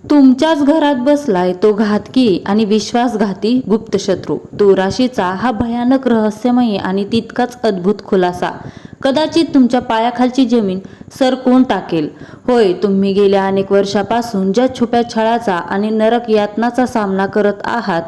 तुमच्याच घरात बसलाय तो घातकी आणि विश्वासघाती गुप्त शत्रू. राशीचा हा भयानक, रहस्यमयी आणि तितकाच अद्भुत खुलासा कदाचित तुमच्या पायाखालची जमीन सरकवून टाकेल. होय, तुम्ही गेल्या अनेक वर्षापासून ज्या छुप्या छळाचा आणि नरक यातनाचा सामना करत आहात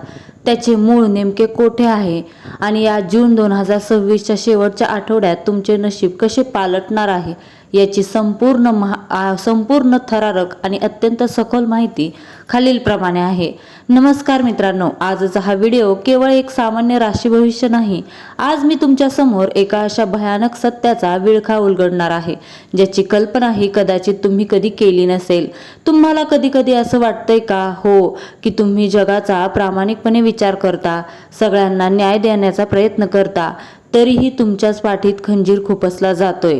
त्याचे मूळ नेमके कोठे आहे आणि या जून 2026च्या शेवटच्या आठवड्यात तुमचे नशीब कसे पालटणार आहे याची संपूर्ण थरारक आणि अत्यंत सखोल माहिती खालीलप्रमाणे आहे. नमस्कार मित्रांनो, आजचा हा व्हिडिओ केवळ एक सामान्य राशी भविष्य नाही. आज मी तुमच्या समोर एका अशा भयानक सत्याचा विळखा उलगडणार आहे ज्याची कल्पनाही कदाचित तुम्ही कधी केली नसेल. तुम्हाला कधी कधी असं वाटतंय का हो की तुम्ही जगाचा प्रामाणिकपणे विचार करता, सगळ्यांना न्याय देण्याचा प्रयत्न करता, तरीही तुमच्याच पाठीत खंजीर खुपसला जातोय.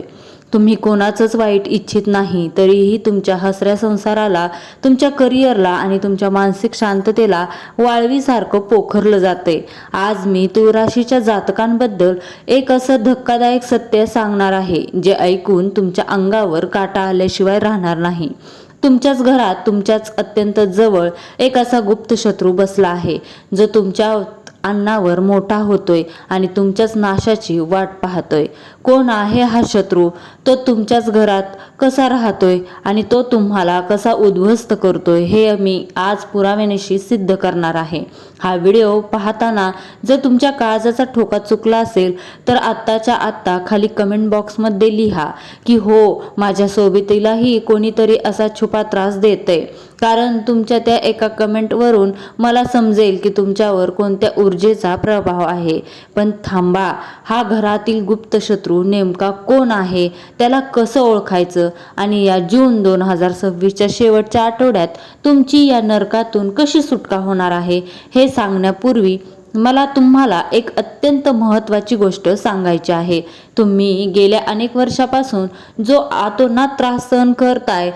तुम्ही कोणाचंच वाईट इच्छित नाही, तरीही तुमच्या हसऱ्या संसाराला, तुमच्या करिअरला आणि तुमच्या मानसिक शांततेला वाळवीसारखं पोखरलं जाते. आज मी तुळ राशीच्या जातकांबद्दल एक असं धक्कादायक सत्य सांगणार आहे जे ऐकून तुमच्या अंगावर काटा आल्याशिवाय राहणार नाही. तुमच्याच घरात, तुमच्याच अत्यंत जवळ एक असा गुप्त शत्रू बसला आहे जो तुमच्या अन्नावर मोठा होतोय आणि तुमच्याच नाशाची वाट पाहतोय. कोण आहे हा शत्रू? तो तुमच्याच घरात कसा राहतोय आणि तो तुम्हाला कसा उद्ध्वस्त करतोय हे मी आज पुराव्यानिशी सिद्ध करणार आहे. हा व्हिडिओ पाहताना जर तुमच्या काळजाचा ठोका चुकला असेल तर आत्ताच्या आत्ता खाली कमेंट बॉक्समध्ये लिहा की हो, माझ्या सोबतीलाही कोणीतरी असा छुपा त्रास देतंय. कारण तुमच्या त्या एका कमेंटवरून मला समजेल की तुमच्यावर कोणत्या ऊर्जेचा प्रभाव आहे. पण थांबा, हा घरातील गुप्त शत्रू नेमका कोण आहे, त्याला कसं ओळखायचं आणि या जून 2026च्या शेवटच्या आठवड्यात तुमची या नरकातून कशी सुटका होणार आहे हे सांगण्यापूर्वी मला तुम्हाला एक अत्यंत महत्त्वाची गोष्ट सांगायची आहे. तुम्ही गेल्या अनेक वर्षापासून जो आतोनात त्रास सहन करताय,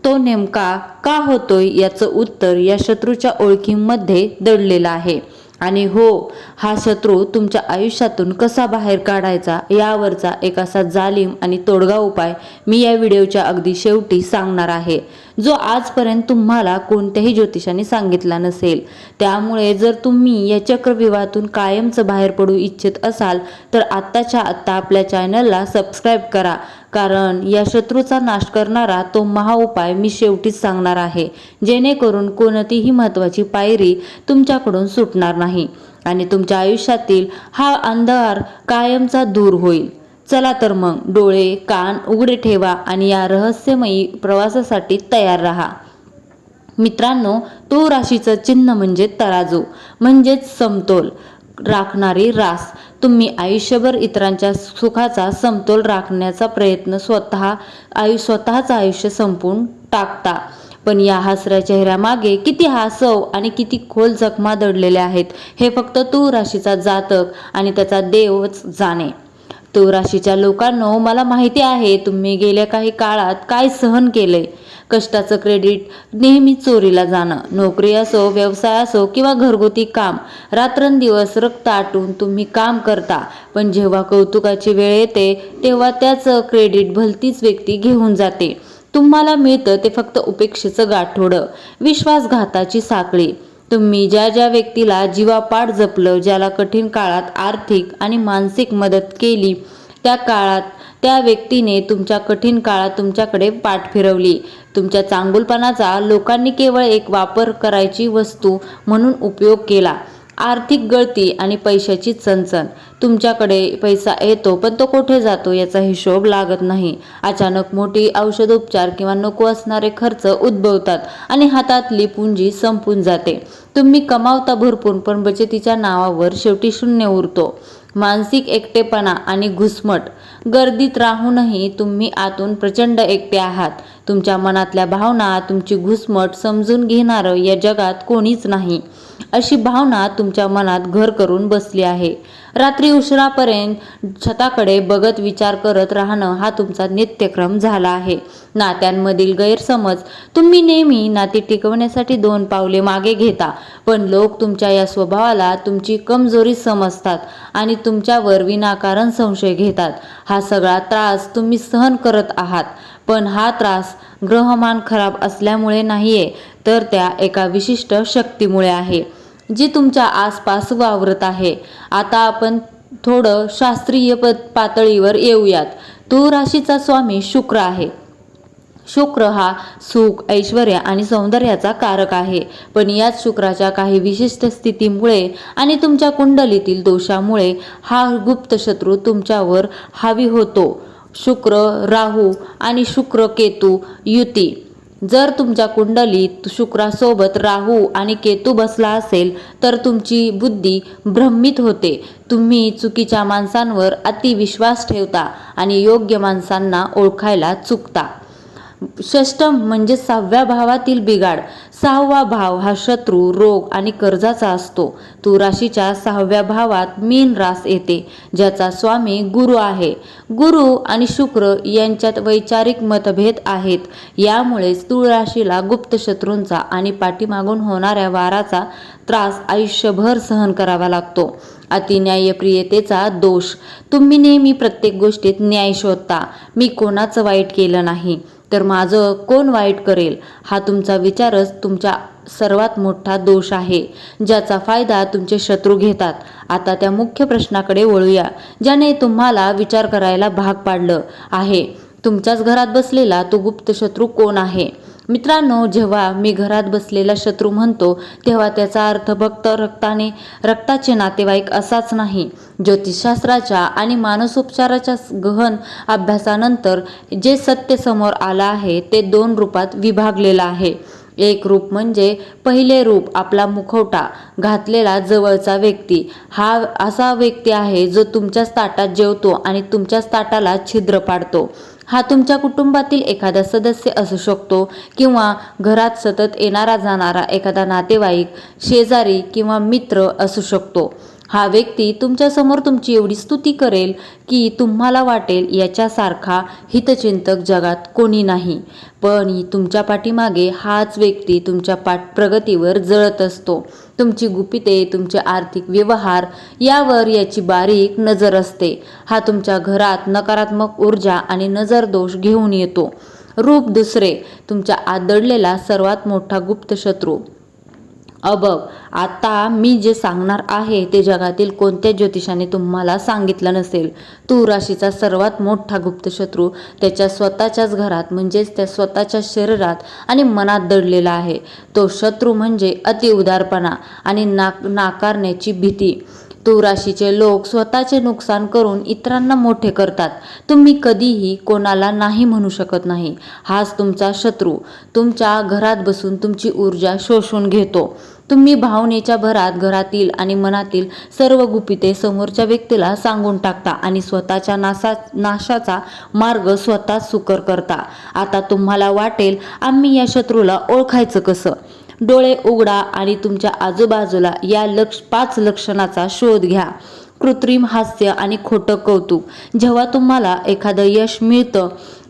तो नेमका का होतोय याचं उत्तर या शत्रूच्या ओळखीमध्ये दडलेलं आहे. आणि हो, हा शत्रू तुमच्या आयुष्यातून कसा बाहेर काढायचा यावरचा एक असा जालीम आणि तोडगा उपाय मी या व्हिडिओच्या अगदी शेवटी सांगणार आहे, जो आजपर्यंत तुम्हाला कोणत्याही ज्योतिषाने सांगितला नसेल. त्यामुळे जर तुम्ही या चक्रव्यूहातून कायमचं बाहेर पडू इच्छित असाल तर आत्ताच्या आत्ता आपल्या चॅनलला सबस्क्राईब करा, कारण या शत्रूचा नाश करणारा तो महाउपाय मी शेवटीच सांगणार आहे, जेणेकरून कोणतीही महत्त्वाची पायरी तुमच्याकडून सुटणार नाही आणि तुमच्या आयुष्यातील हा अंधार कायमचा दूर होईल. चला तर मग डोळे कान उघडे ठेवा आणि या रहस्यमयी प्रवासासाठी तयार राहा. मित्रांनो, तुळ राशीचं चिन्ह म्हणजे तराजू, म्हणजेच समतोल राखणारी रास. तुम्ही आयुष्यभर इतरांच्या सुखाचा समतोल राखण्याचा प्रयत्न स्वतःचं आयुष्य संपवून टाकता. पण या हसऱ्या चेहऱ्यामागे किती हासव आणि किती खोल जखमा दडलेल्या आहेत हे फक्त तुळ राशीचा जातक आणि त्याचा देवच जाणे. तुळ राशीच्या लोकांनो, मला माहिती आहे तुम्ही गेल्या काही काळात काय सहन केलंय. कष्टाचं क्रेडिट नेहमी चोरीला जाणं, नोकरी असो, व्यवसाय असो किंवा घरगुती काम, रात्रंदिवस रक्त आटून तुम्ही काम करता, पण जेव्हा कौतुकाची वेळ येते तेव्हा त्याचं क्रेडिट भलतीच व्यक्ती घेऊन जाते. तुम्हाला मिळतं ते फक्त उपेक्षेचं गाठोडं, विश्वासघाताची साखळी. तुम्ही ज्या व्यक्तीला जीवापाड जपलं, ज्याला कठीण काळात आर्थिक आणि मानसिक मदत केली, त्या व्यक्तीने तुमच्या कठीण काळात तुमच्याकडे पाठ फिरवली. तुमच्या चांगुलपणाचा लोकांनी केवळ एक वापर करायची वस्तू म्हणून उपयोग केला. आर्थिक गळती आणि पैशाची चणचण. तुमच्याकडे पैसा येतो पण तो कुठे जातो याचा हिशोब लागत नाही. अचानक मोठी औषधोपचार किंवा नको असणारे खर्च उद्भवतात आणि हातातली पुंजी संपून जाते. तुम्ही कमावता भरपूर पण बचतीच्या नावावर शेवटी शून्य उरतो. मानसिक एकटेपणा आणि घुसमट. गर्दीत राहूनही तुम्ही आतून प्रचंड एकटे आहात. तुमच्या मनातल्या भावना, तुमची घुसमट समजून घेणारं या जगात कोणीच नाही, अशी भावना तुमच्या मनात घर करून बसली आहे. रात्री उशिरापर्यंत छताकडे बघत विचार करत राहणं हा तुमचा नित्यक्रम झाला आहे. नात्यांमधील गैरसमज. तुम्ही नेहमी नाती टिकवण्यासाठी 2 पावले मागे घेता, पण लोक तुमच्या या स्वभावाला तुमची कमजोरी समजतात आणि तुमच्यावर विनाकारण संशय घेतात. हा सगळा त्रास तुम्ही सहन करत आहात, पण हा त्रास ग्रहमान खराब असल्यामुळे नाहीये, तर त्या एका विशिष्ट शक्तीमुळे आहे जी तुमच्या आसपास वावरत आहे. आता आपण थोडं शास्त्रीय पातळीवर येऊयात. तुळ राशीचा स्वामी शुक्र आहे. शुक्र हा सुख, ऐश्वर्य आणि सौंदर्याचा कारक आहे. पण याच शुक्राच्या काही विशिष्ट स्थितीमुळे आणि तुमच्या कुंडलीतील दोषामुळे हा गुप्त शत्रू तुमच्यावर हावी होतो. शुक्र राहू आणि शुक्र केतू युती. जर तुमच्या कुंडलीत शुक्रासोबत राहू आणि केतू बसला असेल तर तुमची बुद्धी भ्रमित होते. तुम्ही चुकीच्या माणसांवर अतिविश्वास ठेवता आणि योग्य माणसांना ओळखायला चुकता. षष्टम म्हणजे 6व्या भावातील बिघाड. 6वा भाव हा शत्रू, रोग आणि कर्जाचा असतो. तुळ राशीच्या 6व्या भावात मीन रास येते, ज्याचा स्वामी गुरु आहे. गुरु आणि शुक्र यांच्यात वैचारिक मतभेद आहेत. यामुळेच तुळ राशीला गुप्त शत्रूंचा आणि पाठीमागून होणाऱ्या वाराचा त्रास आयुष्यभर सहन करावा लागतो. अतिन्यायप्रियतेचा दोष. तुम्ही नेहमी प्रत्येक गोष्टीत न्याय शोधता. मी कोणाचं वाईट केलं नाही तर माझं कोण वाईट करेल, हा तुमचा विचारच तुमचा सर्वात मोठा दोष आहे, ज्याचा फायदा तुमचे शत्रू घेतात. आता त्या मुख्य प्रश्नाकडे वळूया, ज्याने तुम्हाला विचार करायला भाग पाडलं आहे. तुमच्याच घरात बसलेला तो गुप्त शत्रू कोण आहे? मित्रांनो, जेव्हा मी घरात बसलेला शत्रू म्हणतो तेव्हा त्याचा अर्थ फक्त रक्ताचे नातेवाईक असाच नाही. ज्योतिषशास्त्राच्या आणि मानसोपचाराच्या गहन अभ्यासानंतर जे सत्य समोर आलं आहे ते 2 रूपात विभागलेलं आहे. एक रूप म्हणजे पहिले रूप, आपला मुखवटा घातलेला जवळचा व्यक्ती. हा असा व्यक्ती आहे जो तुमच्याच ताटात जेवतो आणि तुमच्याच ताटाला छिद्र पाडतो. हा तुमच्या कुटुंबातील एखादा सदस्य असू शकतो किंवा घरात सतत येणारा जाणारा एखादा नातेवाईक, शेजारी किंवा मित्र असू शकतो. हा व्यक्ती तुमच्यासमोर तुमची एवढी स्तुती करेल की तुम्हाला वाटेल याच्यासारखा हितचिंतक जगात कोणी नाही. पण तुमच्या पाठीमागे हाच व्यक्ती तुमच्या प्रगतीवर जळत असतो. तुमची गुपिते, तुमचे आर्थिक व्यवहार यावर याची बारीक नजर असते. हा तुमच्या घरात नकारात्मक ऊर्जा आणि नजरदोष घेऊन येतो. रूप दुसरे, तुमच्या आदळलेला सर्वात मोठा गुप्त शत्रू. आता मी जे सांगणार आहे ते जगातील कोणत्या ज्योतिषाने तुम्हाला सांगितलं नसेल. तुळ राशीचा सर्वात मोठा गुप्त शत्रू त्याच्या स्वतःच्याच घरात म्हणजेच त्या स्वतःच्या शरीरात आणि मनात दडलेला आहे. तो शत्रू म्हणजे अतिउदारपणा आणि नाकारण्याची भीती. तुळ राशीचे लोक स्वतःचे नुकसान करून इतरांना मोठे करतात. तुम्ही कधीही कोणाला नाही म्हणू शकत नाही. हाच तुमचा शत्रू तुमच्या घरात बसून तुमची ऊर्जा शोषून घेतो. तुम्ही भावनेच्या भरात घरातील आणि मनातील सर्व गुपिते समोरच्या व्यक्तीला सांगून टाकता आणि स्वतःच्या नाशाचा मार्ग स्वतः सुकर करता. आता तुम्हाला वाटेल, आम्ही या शत्रूला ओळखायचं कसं? डोळे उघडा आणि तुमच्या आजूबाजूला या 5 लक्षणाचा शोध घ्या. कृत्रिम हास्य आणि खोटं कौतुक. जेव्हा तुम्हाला एखादं यश मिळतं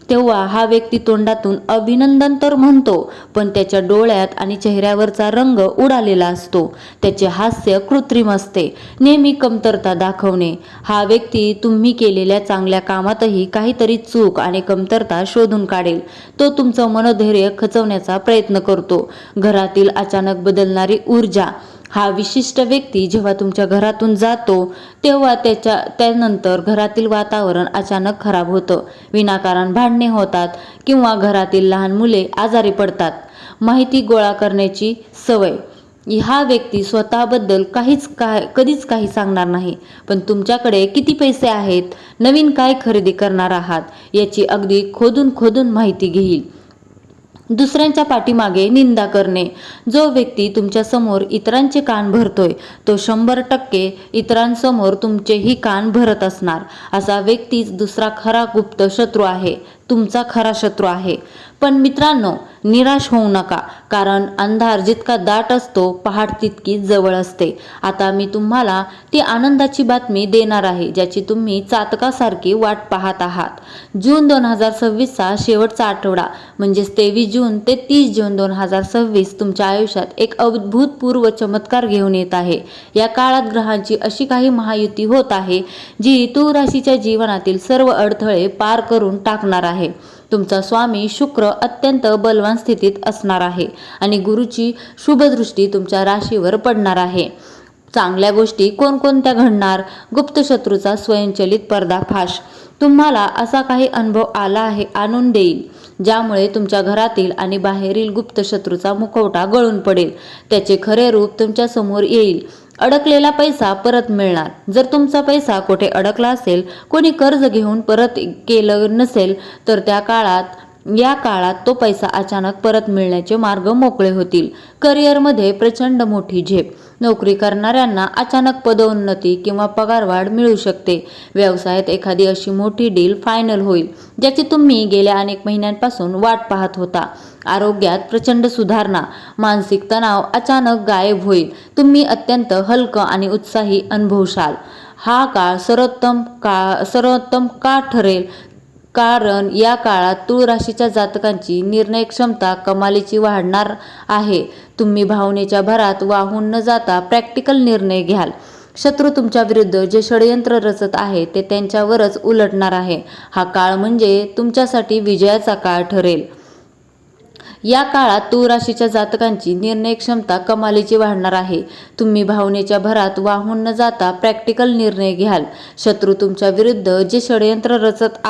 तेव्हा हा व्यक्ती तोंडातून अभिनंदन तर म्हणतो, पण त्याच्या डोळ्यात आणि चेहऱ्यावरचा रंग उडालेला असतो. त्याचे हास्य कृत्रिम असते, नेहमी कमतरता दाखवणे. हा व्यक्ती तुम्ही केलेल्या चांगल्या कामातही काहीतरी चूक आणि कमतरता शोधून काढेल. तो तुमचं मनोधैर्य खचवण्याचा प्रयत्न करतो. घरातील अचानक बदलणारी ऊर्जा. हा विशिष्ट व्यक्ती जेव्हा तुमच्या घरातून जातो तेव्हा त्यानंतर घरातील वातावरण अचानक खराब होतं. विनाकारण भांडणे होतात किंवा घरातील लहान मुले आजारी पडतात. माहिती गोळा करण्याची सवय. हा व्यक्ती स्वतःबद्दल कधीच काही सांगणार नाही, पण तुमच्याकडे किती पैसे आहेत, नवीन काय खरेदी करणार आहात याची अगदी खोदून माहिती घेईल. दुसऱ्यांच्या पाठीमागे निंदा करणे. जो व्यक्ती तुमच्या समोर इतरांचे कान भरतोय तो 100% इतरांसमोर तुमचेही कान भरत असणार. असा व्यक्तीच दुसरा खरा गुप्त शत्रू आहे, तुमचा खरा शत्रू आहे. पण मित्रांनो, निराश होऊ नका, कारण अंधार जितका दाट असतो पहाट तितकी जवळ असते. आता मी तुम्हाला ती आनंदाची बातमी देणार आहे ज्याची तुम्ही चातकासारखी वाट पाहत आहात. जून 2026चा शेवटचा आठवडा म्हणजेच 23 जून ते 30 जून 2026 तुमच्या आयुष्यात एक अभूतपूर्व चमत्कार घेऊन येत आहे. या काळात ग्रहांची अशी काही महायुती होत आहे जी तुळ राशीच्या जीवनातील सर्व अडथळे पार करून टाकणार आहे. तुमचा स्वामी शुक्र अत्यंत बलवान स्थितीत असणार आहे आणि गुरुची शुभ दृष्टी तुमच्या राशीवर पडणार आहे. चांगल्या गोष्टी कोणकोणत्या घडणार? गुप्त शत्रूचा स्वयंचलित पर्दाफाश. तुम्हाला असा काही अनुभव आला आहे आणून देईल ज्यामुळे तुमच्या घरातील आणि बाहेरील गुप्त शत्रूचा मुखवटा गळून पडेल. त्याचे खरे रूप तुमच्या समोर येईल. अडकलेला पैसा परत मिळणार. जर तुमचा पैसा कुठे अडकला असेल, कोणी कर्ज घेऊन परत केलं नसेल, तर या काळात तो पैसा अचानक परत मिळण्याचे मार्ग मोकळे होतील. करिअरमध्ये प्रचंड मोठी झेप. नोकरी करणाऱ्यांना अचानक पदोन्नती किंवा पगारवाढ मिळू शकते. व्यवसायात एखादी अशी मोठी डील फायनल होईल ज्याची तुम्ही गेल्या अनेक महिन्यांपासून वाट पाहत होता. आरोग्यात प्रचंड सुधारणा. मानसिक तणाव अचानक गायब होईल. तुम्ही अत्यंत हलकं आणि उत्साही अनुभवशाल. हा काळ सर्वोत्तम का ठरेल? कारण या काळात तूळ राशीच्या जातकांची निर्णय क्षमता कमालीची वाढणार आहे. तुम्ही भावनेच्या भरात वाहून न जाता प्रॅक्टिकल निर्णय घ्याल. शत्रू तुमच्या विरुद्ध जे षडयंत्र रचत आहे ते त्यांच्यावरच उलटणार आहे. हा काळ म्हणजे तुमच्यासाठी विजयाचा काळ ठरेल. या काळात तूळ राशीच्या जातकांची निर्णय क्षमता कमालीची वाढणार आहे. तुम्ही भावनेच्या भरात वाहून न जाता प्रॅक्टिकल निर्णय घ्याल. शत्रू तुमच्या विरुद्ध जे षडयंत्र रचत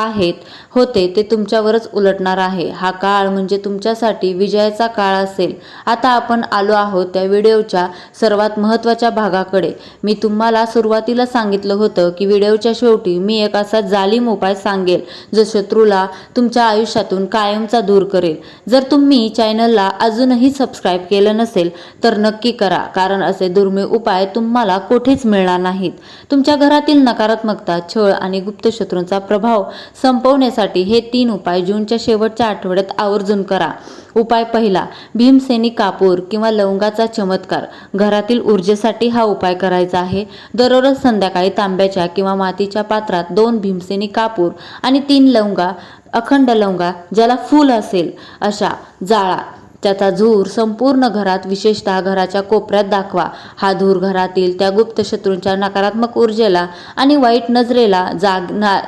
होते ते तुमच्यावरच उलटणार आहे. हा काळ म्हणजे तुमच्यासाठी विजयाचा काळ असेल. आता आपण आलो आहोत त्या व्हिडिओच्या सर्वात महत्त्वाच्या भागाकडे. मी तुम्हाला सुरुवातीला सांगितलं होतं की व्हिडिओच्या शेवटी मी एक असा जालिम उपाय सांगेल जो शत्रूला तुमच्या आयुष्यातून कायमचा दूर करेल. जर तुम्ही चॅनलला अजूनही सबस्क्राईब केलं नसेल तर नक्की करा, कारण असे दुर्मिळ उपाय तुम्हाला कुठेच मिळणार नाहीत. तुमच्या घरातील नकारात्मकता, छळ आणि गुप्त शत्रूंचा प्रभाव संपवण्यासाठी हे 3 उपाय जूनच्या शेवटच्या आठवड्यात आवर्जून करा. उपाय पहिला, भीमसेनी कापूर किंवा लवंगाचा चमत्कार. घरातील ऊर्जेसाठी हा उपाय करायचा आहे. दररोज संध्याकाळी तांब्याच्या किंवा मातीच्या पात्रात 2 भीमसेनी कापूर आणि 3 लवंगा, अखंड लवंगा ज्याला फूल असेल अशा जाळा. त्याचा धूर संपूर्ण घरात, विशेषतः घराच्या कोपऱ्यात दाखवा. हा धूर घरातील त्या गुप्त शत्रूंच्या नकारात्मक ऊर्जेला आणि वाईट नजरेला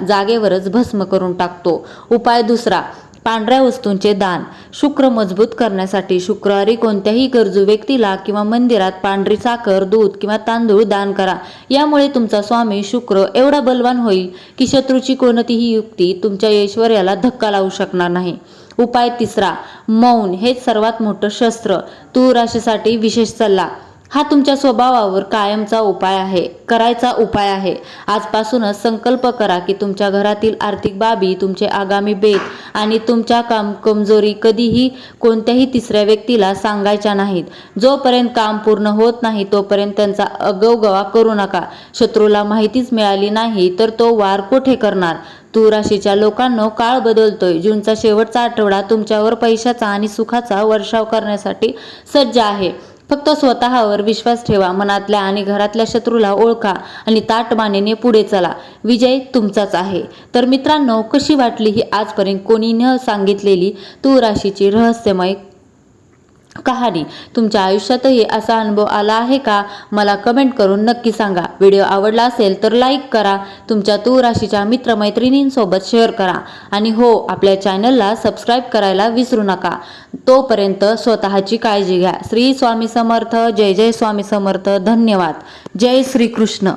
जागेवरच भस्म करून टाकतो. उपाय दुसरा, पांढऱ्या वस्तूंचे दान. शुक्र मजबूत करण्यासाठी शुक्रवारी कोणत्याही गरजू व्यक्तीला किंवा मंदिरात पांढरी साखर, दूध किंवा तांदूळ दान करा. यामुळे तुमचा स्वामी शुक्र एवढा बलवान होईल की शत्रूची कोणतीही युक्ती तुमच्या ऐश्वर्याला धक्का लावू शकणार नाही. उपाय तिसरा, मौन. हेच सर्वात मोठं शस्त्र. तूळ राशीसाठी विशेष सल्ला. हा तुमच्या स्वभावावर कायमचा करायचा उपाय आहे. आजपासूनच संकल्प करा की तुमच्या घरातील आर्थिक बाबी, तुमचे आगामी बेत आणि तुमच्या कमजोरी कधीही कोणत्याही तिसऱ्या व्यक्तीला सांगायच्या नाहीत. जोपर्यंत काम पूर्ण होत नाही तोपर्यंत त्यांचा अगवगवा करू नका. शत्रूला माहितीच मिळाली नाही तर तो वार कुठे करणार? तूळ राशीच्या लोकांनो, काळ बदलतोय. जूनचा शेवटचा आठवडा तुमच्यावर पैशाचा आणि सुखाचा वर्षाव करण्यासाठी सज्ज आहे. फक्त स्वतःवर विश्वास ठेवा. मनातल्या आणि घरातल्या शत्रूला ओळखा आणि ताठमानेने पुढे चला. विजय तुमचाच आहे. तर मित्रांनो, कशी वाटली ही आजपर्यंत कोणी न सांगितलेली तूळ राशीची रहस्यमय कहाणी? तुमच्या आयुष्यातही असा अनुभव आला आहे का? मला कमेंट करून नक्की सांगा. व्हिडिओ आवडला असेल तर लाईक करा. तुमच्या तूळ राशीच्या मित्रमैत्रिणींसोबत शेअर करा आणि हो, आपल्या चॅनलला सबस्क्राईब करायला विसरू नका. तोपर्यंत स्वतःची काळजी घ्या. श्री स्वामी समर्थ. जय जय स्वामी समर्थ. धन्यवाद. जय श्री कृष्ण.